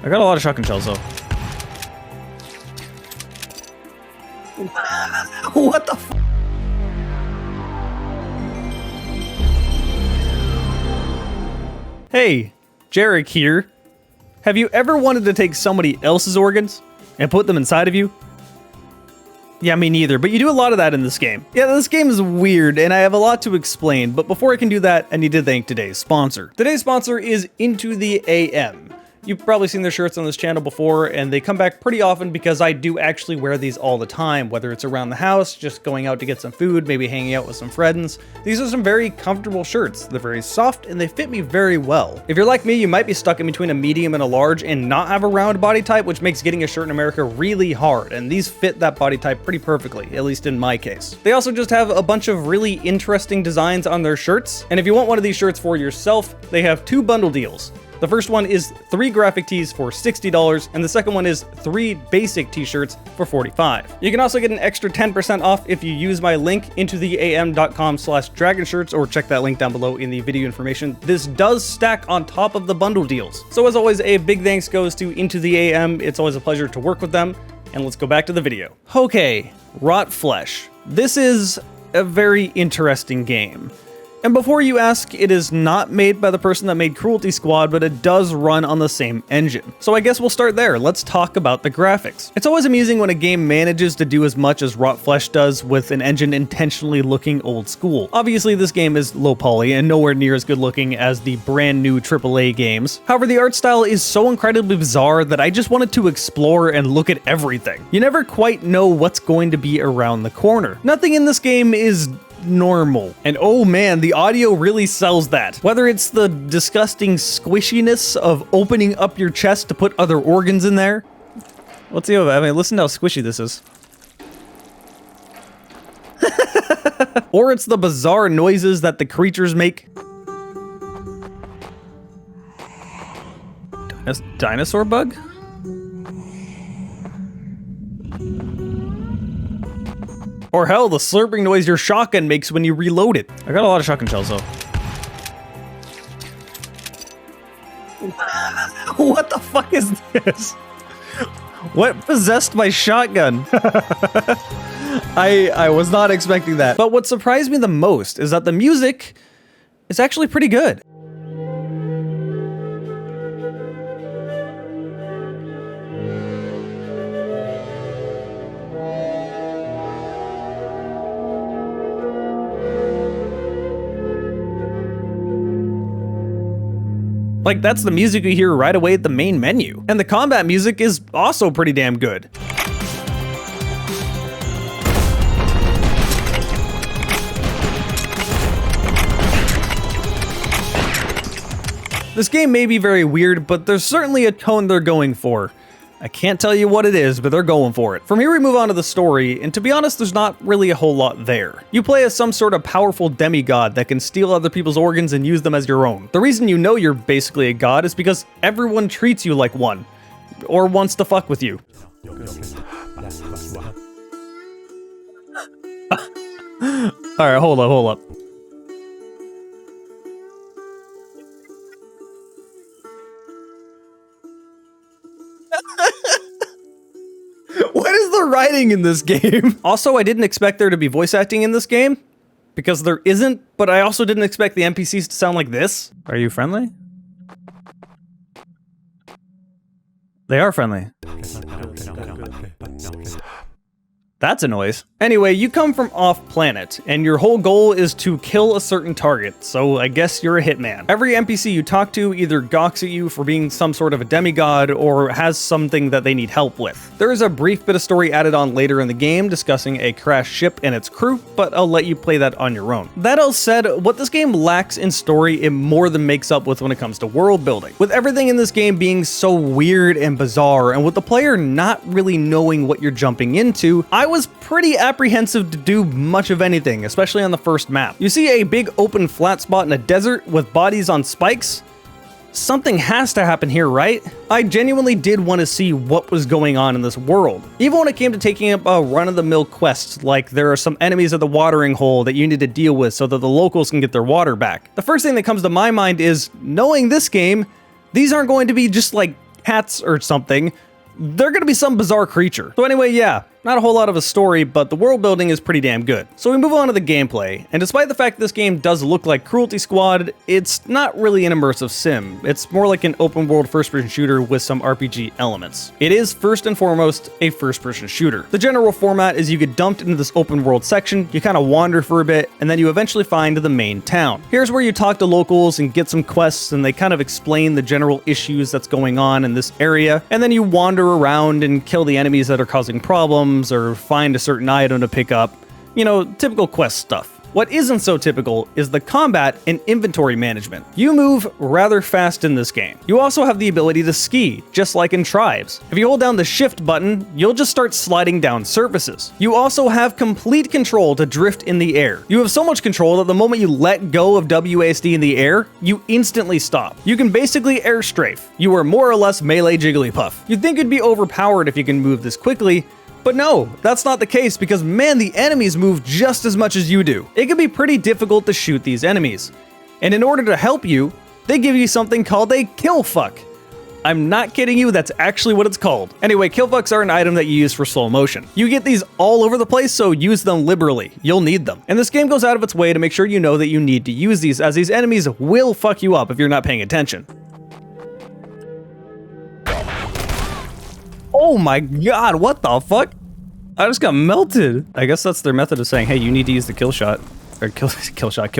I got a lot of shotgun shells though. What the f? Hey, Jarek here. Have you ever wanted to take somebody else's organs and put them inside of you? Yeah, me neither, but you do a lot of that in this game. Yeah, this game is weird, and I have a lot to explain, but before I can do that, I need to thank today's sponsor. Today's sponsor is IntoTheAM. You've probably seen their shirts on this channel before, and they come back pretty often because I do actually wear these all the time, whether it's around the house, just going out to get some food, maybe hanging out with some friends. These are some very comfortable shirts. They're very soft, and they fit me very well. If you're like me, you might be stuck in between a medium and a large and not have a round body type, which makes getting a shirt in America really hard, and these fit that body type pretty perfectly, at least in my case. They also just have a bunch of really interesting designs on their shirts, and if you want one of these shirts for yourself, they have 2 bundle deals. The first one is 3 graphic tees for $60, and the second one is 3 basic t-shirts for $45. You can also get an extra 10% off if you use my link IntoTheAM.com/dragonshirts, or check that link down below in the video information. This does stack on top of the bundle deals. So as always, a big thanks goes to IntoTheAM. It's always a pleasure to work with them, and let's go back to the video. Okay, Wrought Flesh. This is a very interesting game. And before you ask, it is not made by the person that made Cruelty Squad, but it does run on the same engine. So I guess we'll start there. Let's talk about the graphics. It's always amusing when a game manages to do as much as Wrought Flesh does with an engine intentionally looking old school. Obviously, this game is low poly and nowhere near as good looking as the brand new AAA games. However, the art style is so incredibly bizarre that I just wanted to explore and look at everything. You never quite know what's going to be around the corner. Nothing in this game is normal. And oh man, the audio really sells that. Whether it's the disgusting squishiness of opening up your chest to put other organs in there. Let's see, I mean, listen to how squishy this is. Or it's the bizarre noises that the creatures make. Dinosaur bug? Or hell, the slurping noise your shotgun makes when you reload it. I got a lot of shotgun shells though. What the fuck is this? What possessed my shotgun? I was not expecting that. But what surprised me the most is that the music is actually pretty good. Like, that's the music you hear right away at the main menu. And the combat music is also pretty damn good. This game may be very weird, but there's certainly a tone they're going for. I can't tell you what it is, but they're going for it. From here we move on to the story, and to be honest, there's not really a whole lot there. You play as some sort of powerful demigod that can steal other people's organs and use them as your own. The reason you know you're basically a god is because everyone treats you like one, or wants to fuck with you. Alright, hold up. What is the writing in this game? Also, I didn't expect there to be voice acting in this game, because there isn't, but I also didn't expect the NPCs to sound like this. Are you friendly? They are friendly. That's a noise. Anyway, you come from off-planet, and your whole goal is to kill a certain target, so I guess you're a hitman. Every NPC you talk to either gawks at you for being some sort of a demigod, or has something that they need help with. There is a brief bit of story added on later in the game discussing a crashed ship and its crew, but I'll let you play that on your own. That all said, what this game lacks in story, it more than makes up with when it comes to world building. With everything in this game being so weird and bizarre, and with the player not really knowing what you're jumping into, I was pretty apprehensive to do much of anything, especially on the first map. You see a big open flat spot in a desert with bodies on spikes? Something has to happen here, right? I genuinely did want to see what was going on in this world. Even when it came to taking up a run-of-the-mill quest, like there are some enemies at the watering hole that you need to deal with so that the locals can get their water back. The first thing that comes to my mind is, knowing this game, these aren't going to be just like cats or something, they're gonna be some bizarre creature. So anyway, yeah, not a whole lot of a story, but the world building is pretty damn good. So we move on to the gameplay, and despite the fact this game does look like Cruelty Squad, it's not really an immersive sim. It's more like an open world first-person shooter with some RPG elements. It is first and foremost a first-person shooter. The general format is you get dumped into this open world section, you kind of wander for a bit, and then you eventually find the main town. Here's where you talk to locals and get some quests, and they kind of explain the general issues that's going on in this area, and then you wander around and kill the enemies that are causing problems, or find a certain item to pick up. You know, typical quest stuff. What isn't so typical is the combat and inventory management. You move rather fast in this game. You also have the ability to ski, just like in Tribes. If you hold down the shift button, you'll just start sliding down surfaces. You also have complete control to drift in the air. You have so much control that the moment you let go of WASD in the air, you instantly stop. You can basically air strafe. You are more or less melee Jigglypuff. You'd think it'd be overpowered if you can move this quickly, but no, that's not the case because man, the enemies move just as much as you do. It can be pretty difficult to shoot these enemies. And in order to help you, they give you something called a kill fuck. I'm not kidding you, that's actually what it's called. Anyway, kill fucks are an item that you use for slow motion. You get these all over the place, so use them liberally. You'll need them. And this game goes out of its way to make sure you know that you need to use these, as these enemies will fuck you up if you're not paying attention. Oh my god, what the fuck? I just got melted. I guess that's their method of saying, hey, you need to use the kill shot. Or kill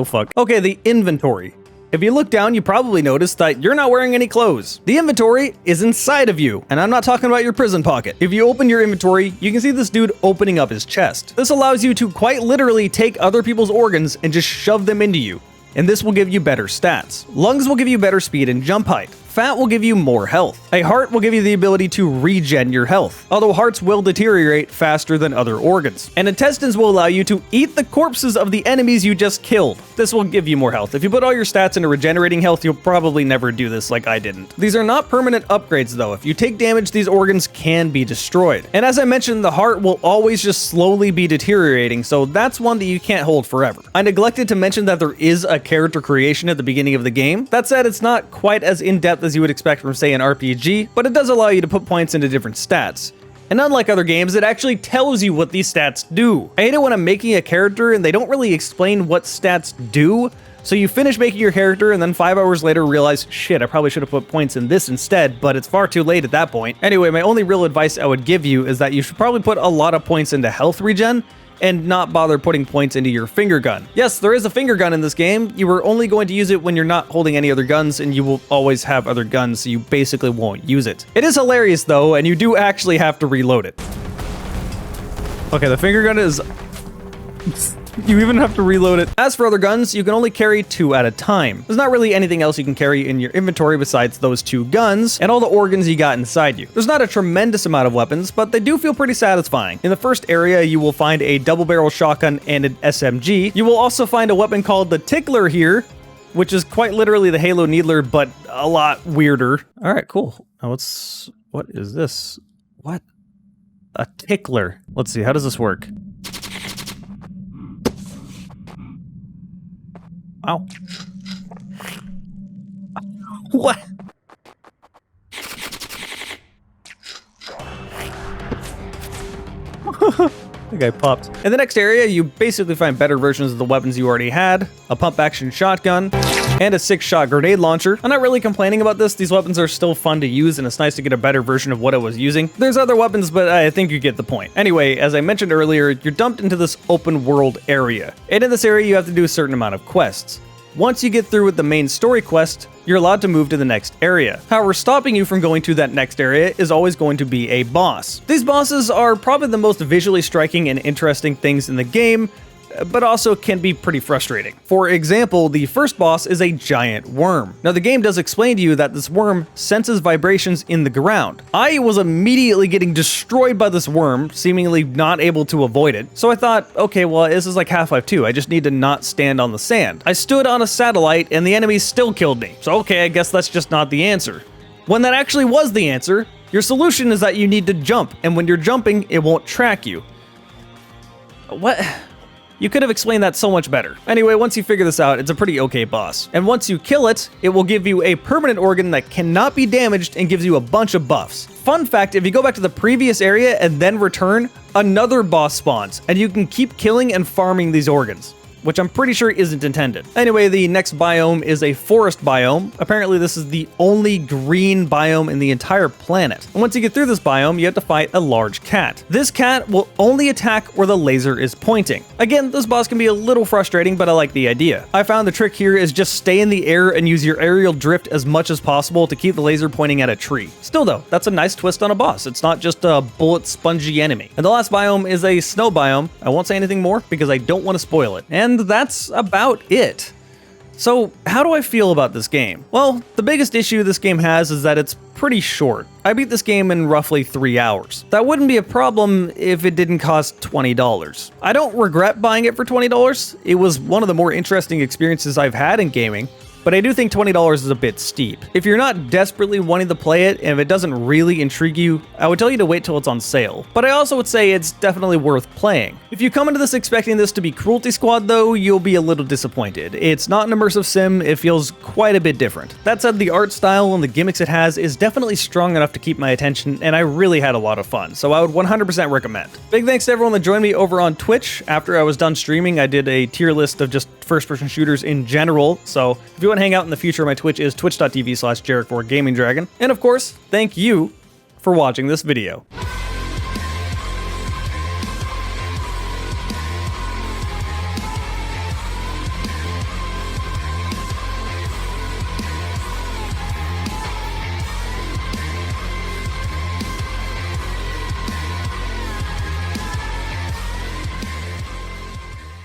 fuck. Okay, the inventory. If you look down, you probably noticed that you're not wearing any clothes. The inventory is inside of you, and I'm not talking about your prison pocket. If you open your inventory, you can see this dude opening up his chest. This allows you to quite literally take other people's organs and just shove them into you. And this will give you better stats. Lungs will give you better speed and jump height. Fat will give you more health. A heart will give you the ability to regen your health, although hearts will deteriorate faster than other organs. And intestines will allow you to eat the corpses of the enemies you just killed. This will give you more health. If you put all your stats into regenerating health, you'll probably never do this like I didn't. These are not permanent upgrades though. If you take damage, these organs can be destroyed. And as I mentioned, the heart will always just slowly be deteriorating, so that's one that you can't hold forever. I neglected to mention that there is a character creation at the beginning of the game. That said, it's not quite as in-depth as you would expect from, say, an RPG, but it does allow you to put points into different stats. And unlike other games, it actually tells you what these stats do. I hate it when I'm making a character and they don't really explain what stats do, so you finish making your character and then 5 hours later realize, shit, I probably should have put points in this instead, but it's far too late at that point. Anyway, my only real advice I would give you is that you should probably put a lot of points into health regen, and not bother putting points into your finger gun. Yes, there is a finger gun in this game. You are only going to use it when you're not holding any other guns, and you will always have other guns, so you basically won't use it. It is hilarious though, and you do actually have to reload it. Okay, the finger gun is... You even have to reload it. As for other guns, you can only carry 2 at a time. There's not really anything else you can carry in your inventory besides those 2 guns and all the organs you got inside you. There's not a tremendous amount of weapons, but they do feel pretty satisfying. In the first area, you will find a double-barrel shotgun and an SMG. You will also find a weapon called the Tickler here, which is quite literally the Halo Needler, but a lot weirder. All right, cool. Now what is this? What? A Tickler. Let's see, how does this work? Ow. What? The guy popped. In the next area, you basically find better versions of the weapons you already had, a pump-action shotgun, and a 6-shot grenade launcher. I'm not really complaining about this. These weapons are still fun to use, and it's nice to get a better version of what I was using. There's other weapons, but I think you get the point. Anyway, as I mentioned earlier, you're dumped into this open world area. And in this area, you have to do a certain amount of quests. Once you get through with the main story quest, you're allowed to move to the next area. However, stopping you from going to that next area is always going to be a boss. These bosses are probably the most visually striking and interesting things in the game, but also can be pretty frustrating. For example, the first boss is a giant worm. Now, the game does explain to you that this worm senses vibrations in the ground. I was immediately getting destroyed by this worm, seemingly not able to avoid it. So I thought, okay, well, this is like Half-Life 2. I just need to not stand on the sand. I stood on a satellite and the enemies still killed me. So okay, I guess that's just not the answer. When that actually was the answer, your solution is that you need to jump, and when you're jumping, it won't track you. What? You could have explained that so much better. Anyway, once you figure this out, it's a pretty okay boss. And once you kill it, it will give you a permanent organ that cannot be damaged and gives you a bunch of buffs. Fun fact, if you go back to the previous area and then return, another boss spawns, and you can keep killing and farming these organs, which I'm pretty sure isn't intended. Anyway, the next biome is a forest biome. Apparently this is the only green biome in the entire planet. And once you get through this biome, you have to fight a large cat. This cat will only attack where the laser is pointing. Again, this boss can be a little frustrating, but I like the idea. I found the trick here is just stay in the air and use your aerial drift as much as possible to keep the laser pointing at a tree. Still though, that's a nice twist on a boss. It's not just a bullet spongy enemy. And the last biome is a snow biome. I won't say anything more because I don't want to spoil it. And that's about it. So, how do I feel about this game? Well, the biggest issue this game has is that it's pretty short. I beat this game in roughly 3 hours. That wouldn't be a problem if it didn't cost $20. I don't regret buying it for $20. It was one of the more interesting experiences I've had in gaming, but I do think $20 is a bit steep. If you're not desperately wanting to play it, and if it doesn't really intrigue you, I would tell you to wait till it's on sale. But I also would say it's definitely worth playing. If you come into this expecting this to be Cruelty Squad though, you'll be a little disappointed. It's not an immersive sim, it feels quite a bit different. That said, the art style and the gimmicks it has is definitely strong enough to keep my attention, and I really had a lot of fun, so I would 100% recommend. Big thanks to everyone that joined me over on Twitch. After I was done streaming, I did a tier list of just first-person shooters in general, so if you want to hang out in the future, my Twitch is twitch.tv/JerrickVorGamingDragon. And of course, thank you for watching this video.